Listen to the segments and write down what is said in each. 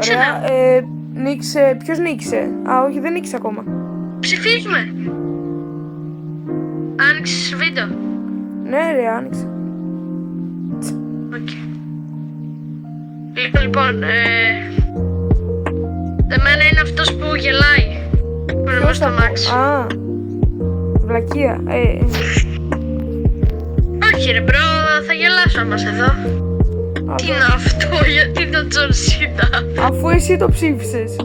Νίξε Ωραία, να. νίκησε. Ποιος νίκησε? Α, όχι, δεν νίκησε ακόμα. Ψηφίζουμε. Άνοιξες βίντεο. Ναι, ρε, άνοιξε. Οκ. Λοιπόν, εμένα είναι αυτός που γελάει. Που είναι μέσα στο μάξι. Α, βλακεία. Όχι ρε μπρο, θα γελάσω άμα σε δω. Τι είναι αυτό, γιατί είναι ο Τζον Σίνα? Αφού εσύ το ψήφισες.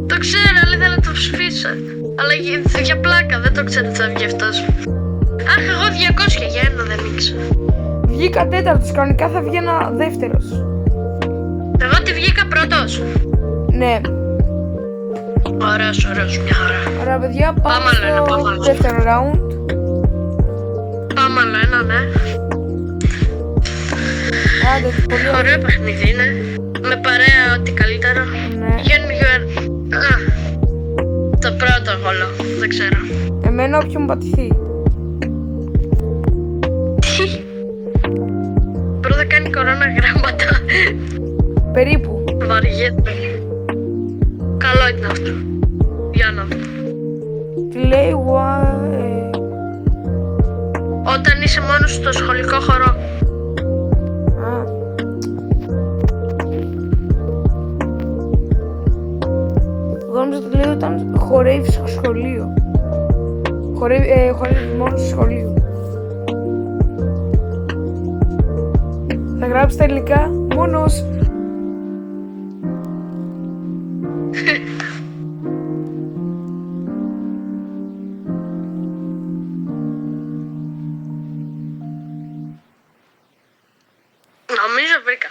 Το ξέρω, αλλά ήθελα να το ψηφίσω. Αλλά για πλάκα, δεν το ξέρω ότι θα βγει αυτός. Αχ, εγώ 200 για ένα δεν ήξερα. Βγήκα τέταρτος, κανονικά θα βγαίνα δεύτερος. Εγώ τη βγήκα πρώτος. Ναι. Ωραίος, μια χαρά. Ωραία, παιδιά, πάμε Πάμε άλλο ένα, πάμε στο άλλο. δεύτερο round. Πάμε άλλο ένα, ναι. Άντε, πολύ ωραία. Ωραίο παιχνίδι είναι. Με παρέα ό,τι καλύτερο. Ναι. Το πρώτο γόλο, δεν ξέρω. Εμένα όποιο μου πατηθεί. Τι? Πρώτα κάνει κορώνα γράμματα. Περίπου. Βαριέται. Καλό ήταν αυτό. Για να δω. Τι λέει, Όταν είσαι μόνος στο σχολικό χώρο. Α. Εγώ νόμιζα ότι λέει όταν χορεύεις στο σχολείο. Χορεύεις μόνο στο σχολείο. Θα γράψεις τα ελληνικά μόνος. Νομίζω βρήκα.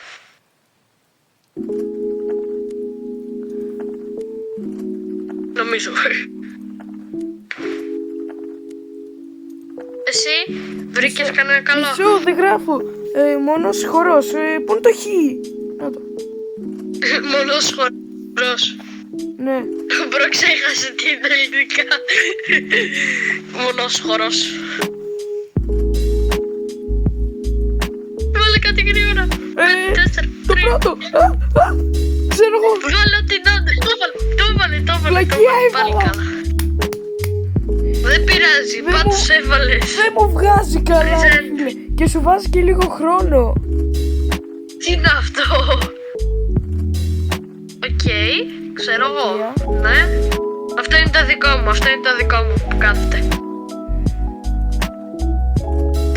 Νομίζω. Εσύ βρήκες κανένα καλό? Μισό, δεν γράφω. Μόνος χορός. Πού είναι το χ? Να το. Μόνος χορός. Ναι. Μπρο, ξέχασε τι είναι ελληνικά. Μόνος χορός. Βάλε κάτι γρήγορα. 5, 4, 3. Το πρώτο. Ξέρω εγώ. Βγάλε ό,τι να είναι. Το έβαλε. Βλακεία Πάλι έβαλα. καλά. Δεν πειράζει, Δεν πάντως μου- έβαλες. Δεν μου βγάζει καλά, Present. φίλε. Και σου βάζει και λίγο χρόνο. Τι είναι αυτό? Οκ, ξέρω εγώ. Ναι. Αυτό είναι το δικό μου που κάθεται.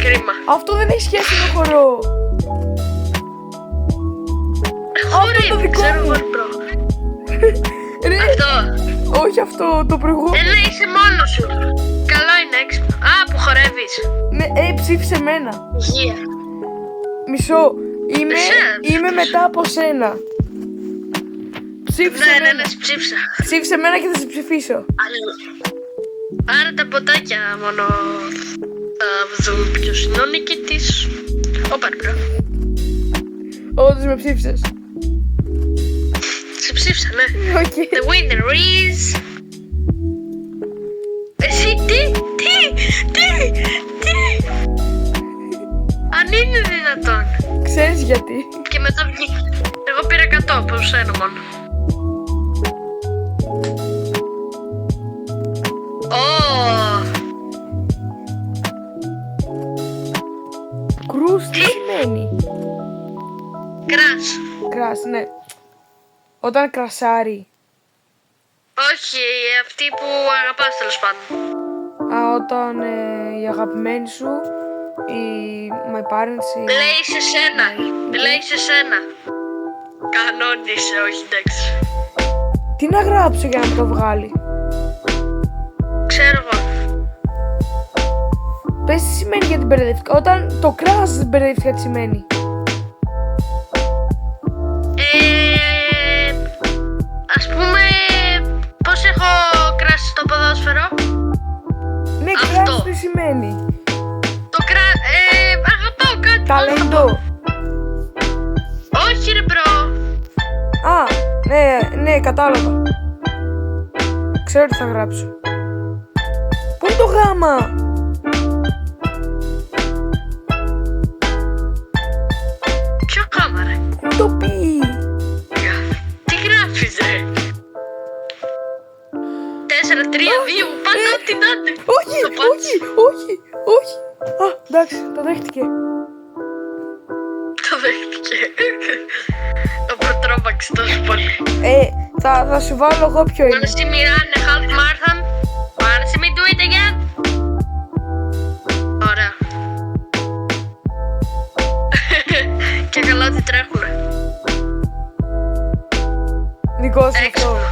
Κρίμα. Αυτό δεν έχει σχέση με χορό. Χωρί, το δικό ξέρω μου. εγώ μπρο. Ρε, Αυτό. όχι αυτό, το προηγούμενο. Ναι, είσαι μόνος σου. Καλό είναι έξυπνο. Α, που χορεύεις. Ναι, ψήφισε εμένα. Υγεία. Μισό. Εσένα. Είμαι μετά από σένα. Ψήφισε Ναι, εμένα. ψήφισα. Ψήφισε εμένα και θα σε ψηφίσω. Άρα τα ποτάκια μόνο θα δούμε ποιος είναι ο νικητής. Όπα, μπρο. Όντως με ψήφισες. Σε ψήφισα, ναι. Οκ. The winner is... Εσύ τι. Αν είναι δυνατόν. Ξέρεις γιατί. Και μετά βγήκε. Εγώ πήρα 100 από σένα μόνο. Κρούς τι σημαίνει? Κράς. Κράς, ναι. Όταν κρασάρει. Όχι, αυτή που αγαπάς τέλος πάντων. Α, όταν η αγαπημένη σου, η my parents, Λέει σε σένα. Λέει σε σένα. Κανόνισε, όχι εντάξει. Τι να γράψω για να μου το βγάλει? Ξέρω εγώ. Πες τι σημαίνει γιατί μπερδεύτηκα. Όταν το κράς μπερδεύτηκα τι σημαίνει. Ας πούμε, πώς έχω κράσει στο ποδόσφαιρο. Ναι, Αυτό. κράς τι σημαίνει. Αγαπάω κάτι. Ταλέντο. Όχι ρε μπρο. Α, ναι, κατάλαβα. Ξέρω τι θα γράψω. Πού είναι το γάμα? Ποιο γάμα ρε? Πού το πει? το πάτς. όχι. Α, εντάξει, το δέχτηκε. Το δέχτηκε. Το προτρόμαξε τόσο πολύ. Θα σου βάλω εγώ ποιο είναι. Wanna see me run a half marathon? Wanna see me do it again? Ωραία. Και καλά ότι τρέχουνε. Δικό σου αυτό. Έξυπνο.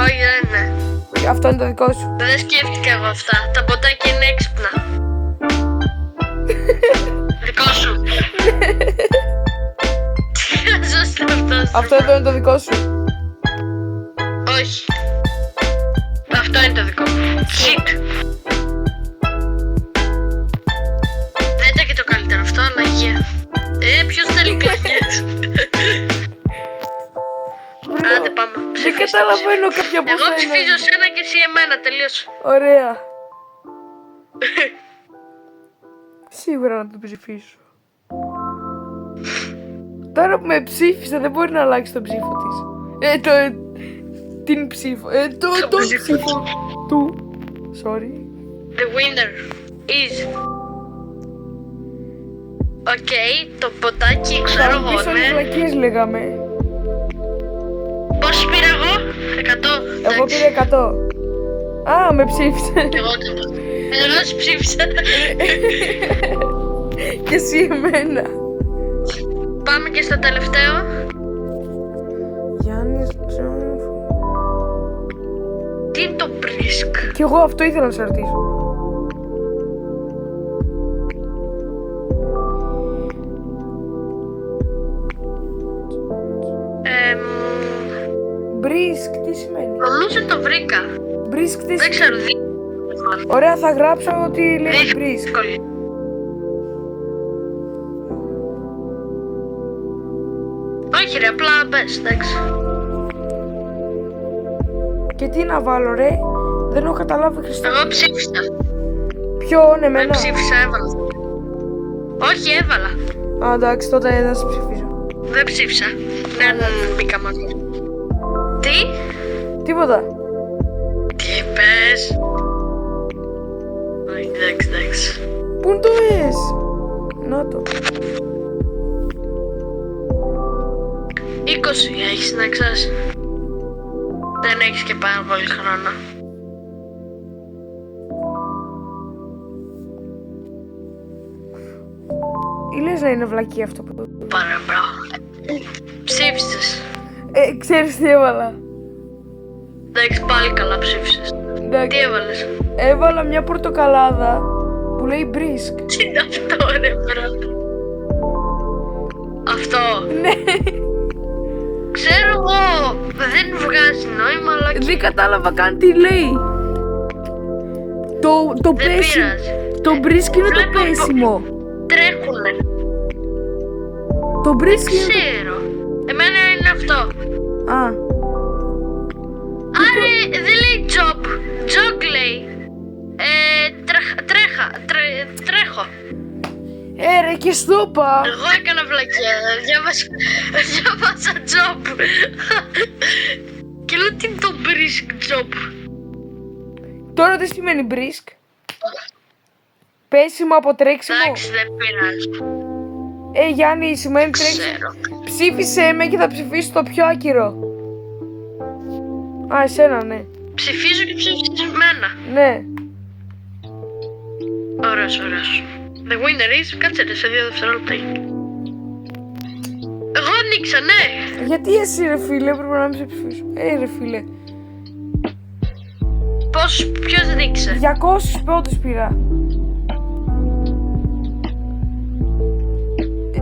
Όχι, δεν είναι. Αυτό είναι το δικό σου. Δεν σκέφτηκα εγώ αυτά. Τα ποτάκια είναι έξυπνα. Δικό σου. Τι χαζός είναι αυτός. Αυτό εδώ είναι το δικό σου. Όχι. Αυτό είναι το δικό μου. Shit. Δεν ήταν και το καλύτερο αυτό, αλλά yeah. Ποιος θέλει κλακιές. Άντε πάμε. Δεν καταλαβαίνω κάποια Εγώ πόσα ψηφίζω είναι. σένα και εσύ εμένα, τελείωσε. Ωραία. Σίγουρα να το ψηφίσω. Τώρα που με ψήφισε δεν μπορεί να αλλάξει το ψήφο της. Την ψήφο. Το ψήφο του. Sorry. The winner is... Οκ, το ποτάκι ξέρω εγώ, Πίσω ναι. βλακίες λέγαμε. Πώς πήρα εγώ? 100. Εγώ πήρα 100. Α, με ψήφισε. Εγώ σου ψήφισα. Και εσύ εμένα. Πάμε και στο τελευταίο. Γιάννης Τζόνφ. Τι είναι το brisk? Κι εγώ αυτό ήθελα να σε ρωτήσω. Μπρίσκ, τι σημαίνει? Νομίζω το βρήκα. Μπρίσκ, τι Δεν σημαίνει? ξέρω. Ωραία, θα γράψω ότι λέει μπρίσκ. Δύσκολη. Όχι ρε, απλά μπες, εντάξει. Και τι να βάλω ρε? Δεν έχω καταλάβει Χριστό. Εγώ ψήφισα. Ποιον, Δεν εμένα? ψήφισα, έβαλα. Όχι, έβαλα. Α, εντάξει, τότε δεν σε ψηφίζω. Δεν ψήφισα. Ναι, μπήκα μαζί. Τι? Τίποτα. Τι είπες? Όχι, εντάξει. Πού είναι το S? Να το. 20 έχεις να ξέρεις. Δεν έχεις και πάρα πολύ χρόνο. Ή λες να είναι βλακή αυτό που... Πάρα μπράβο. Ψήφισες. Ξέρεις τι έβαλα? Εντάξει, πάλι καλά ψήφισες. Εντάξει. Τι έβαλες? Έβαλα μια πορτοκαλάδα που λέει μπρίσκ. Τι είναι αυτό ρε μπρο? Αυτό. Ναι. Ξέρω εγώ. Δεν βγάζει νόημα, αλλά και Δεν κατάλαβα καν τι λέει. Το δεν πέσιμο. πειράζει. Το μπρίσκ είναι το Βλέπω- πέσιμο. Τρέχουνε. Το μπρίσκ είναι Ξέρω. Εμένα είναι αυτό. το... Α, Άρε, δεν λέει job. Jog λέει. Τρέχω. ρε και στο είπα. Εγώ έκανα βλακιά. Διάβασα job. Και λέω τι είναι το brisk job. Τώρα τι σημαίνει μπρίσκ? Πέσιμο από τρέξιμο. Εντάξει, δεν πειράζει. Γιάννη, σημαίνει τρέξιμο. Ξέρω. Ψήφισε με και θα ψηφίσει το πιο άκυρο. Α, εσένα, ναι. Ψηφίζω και ψήφισες εμένα. Ναι. Ωραίος. The winner is... Κάτσε ρε, σε 2 δευτερόλεπτα. Εγώ νίξα, ναι. Γιατί εσύ ρε φίλε, πρέπει να μην σε ψηφίσω. Ρε φίλε. Ποιος νίξε? 200 πόντους πήρα.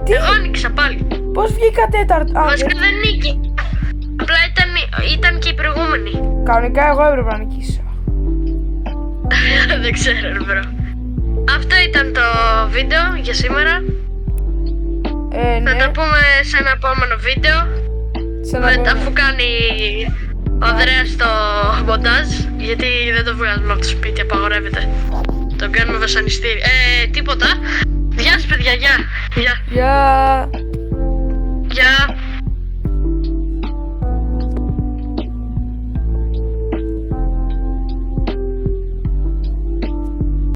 Τι, Εγώ νίξα πάλι. πώς βγήκα τέταρτο? Α, Βασικά δεν νίκη. Απλά ήταν και η προηγούμενη. κανονικά εγώ έπρεπε να νικήσω. Δεν ξέρω ρε μπρο. Αυτό ήταν το βίντεο για σήμερα. Θα Ναι, τα πούμε σε ένα επόμενο βίντεο. σε ένα Μετά επόμενο. αφού κάνει ο Ανδρέας το μοντάζ. Γιατί δεν το βγάζουμε από το σπίτι, απαγορεύεται. Το κάνουμε βασανιστήρι. Τίποτα. Γεια σας παιδιά, γεια. Γεια. Γεια.